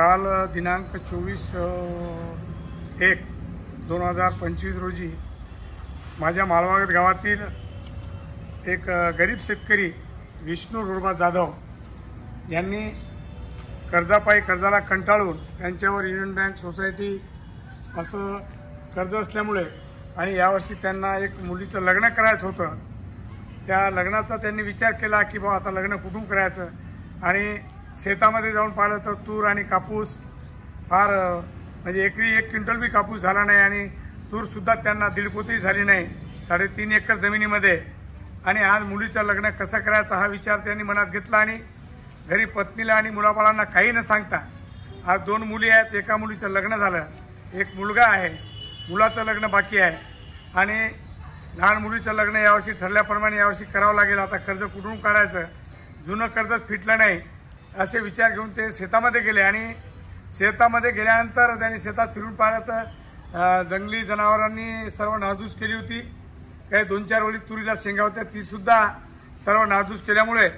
काल दिनांक 24/1/2025 रोजी माझ्या माळवागत गावातील एक गरीब शेतकरी विष्णू रोडबा जाधव यांनी कर्जाला कंटाळून त्यांच्यावर युनियन बँक सोसायटी असं कर्ज असल्यामुळे आणि यावर्षी त्यांना एक मुलीचं लग्न करायचं होतं। त्या लग्नाचा त्यांनी विचार केला की बा आता लग्न कुठून करायचं आणि शेतामध्ये जाऊन पाहिलं तर तूर आणि कापूस फार म्हणजे एकरी 1 क्विंटल बी कापूस झाला नाही आणि तूरसुद्धा त्यांना 1.5 पोती झाली नाही 3.5 एकर जमिनीमध्ये। आणि आज मुलीचं लग्न कसं करायचं हा विचार त्यांनी मनात घेतला आणि घरी पत्नीला आणि मुलाबाळांना काही न सांगता आज 2 मुली आहेत। एका मुलीचं लग्न झालं, एक मुलगा आहे, मुलाचं लग्न बाकी आहे आणि लहान मुलीचं लग्न यावर्षी ठरल्याप्रमाणे यावर्षी करावं लागेल। आता कर्ज कुठून काढायचं, जुनं कर्जच फिटलं नाही असे विचार घेऊन ते शेतामध्ये गेले आणि शेतामध्ये गेल्यानंतर त्यांनी शेतात फिरून पाहिलं तर जंगली जनावरांनी सर्व नासधूस केली होती। काही 2-4 वेळी तुरीला शेंगा होत्या तीसुद्धा सर्व नासधूस केल्यामुळे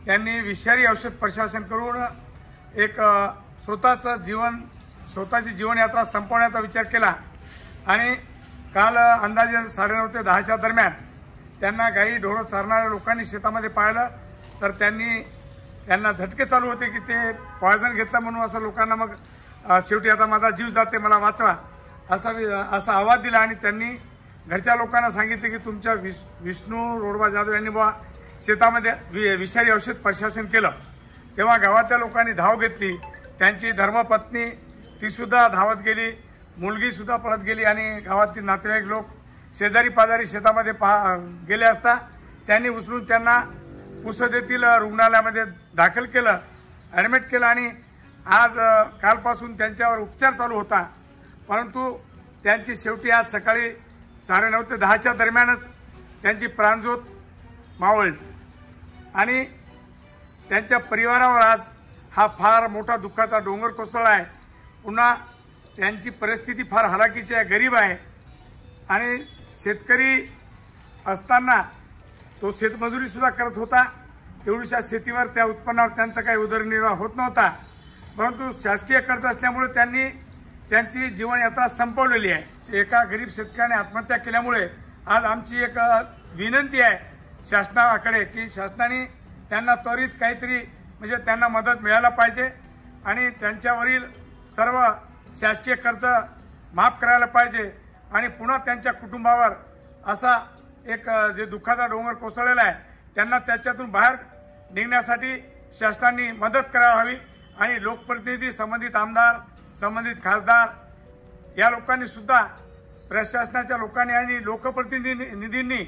त्यांनी विषारी औषध प्रशासन करून एक स्वतःची जीवनयात्रा संपवण्याचा विचार केला। आणि काल अंदाजे 9:30 ते 10च्या दरम्यान त्यांना गाई ढोरं चारणाऱ्या लोकांनी शेतामध्ये पाहिलं तर त्यांना झटके चालू होते की ते पॉयझन घेतलं म्हणून असं लोकांना मग शेवटी आता माझा जीव जाते मला वाचवा असा आवाज दिला आणि त्यांनी घरच्या लोकांना सांगितले की तुमच्या विष्णू रोडबा जाधव यांनी बुवा शेतामध्ये विषारी औषध प्रशासन केलं। तेव्हा गावातल्या लोकांनी धाव घेतली, त्यांची धर्मपत्नी तीसुद्धा धावत गेली, मुलगीसुद्धा पळत गेली आणि गावातील नातेवाईक लोक शेजारी पाजारी शेतामध्ये गेले असता त्यांनी उचलून त्यांना पुसद येथील रुग्णालयामध्ये दाखल केलं, ॲडमिट केलं आणि आज कालपासून त्यांच्यावर उपचार चालू होता। परंतु त्यांची शेवटी आज सकाळी 9:30 ते 10च्या दरम्यानच त्यांची प्राणज्योत मावळली आणि त्यांच्या परिवारावर आज हा फार मोठा दुःखाचा डोंगर कोसळला आहे। पुन्हा त्यांची परिस्थिती फार हलाखीची आहे, गरीब आहे आणि शेतकरी असताना तो शेतमजुरीसुद्धा करत होता। तेवढ्याशा शेतीवर त्या उत्पन्नावर त्यांचा काही उदरनिर्वाह होत नव्हता, परंतु शासकीय कर्ज असल्यामुळे त्यांनी त्यांची जीवनयात्रा संपवलेली आहे। एका गरीब शेतकऱ्याने आत्महत्या केल्यामुळे आज आमची एक विनंती आहे शासनाकडे की शासनाने त्यांना त्वरित काहीतरी म्हणजे त्यांना मदत मिळायला पाहिजे आणि त्यांच्यावरील सर्व शासकीय कर्ज माफ करायला पाहिजे आणि पुन्हा त्यांच्या कुटुंबावर असा एक जे दुःखाचा डोंगर कोसळलेला आहे त्यांना त्याच्यातून बाहेर निघण्यासाठी शासनाने मदत करायला हवी आणि लोकप्रतिनिधी, संबंधित आमदार, संबंधित खासदार या लोकांनी सुद्धा प्रशासनाच्या लोकांनी आणि लोकप्रतिनिधींनी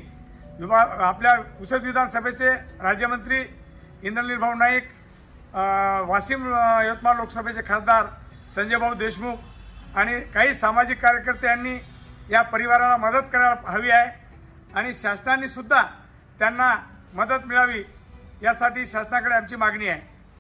आपल्या पुसद विधानसभेचे राज्यमंत्री इंद्रनील भाऊ नाईक, वाशिम यवतमाळ लोकसभेचे खासदार संजय भाऊ देशमुख आणि काही सामाजिक कार्यकर्त्यांनी या परिवाराला मदत करायला हवी आहे आणि शासनाने सुद्धा त्यांना मदत मिळावी यासाठी शासनाकडे आमची मागणी आहे।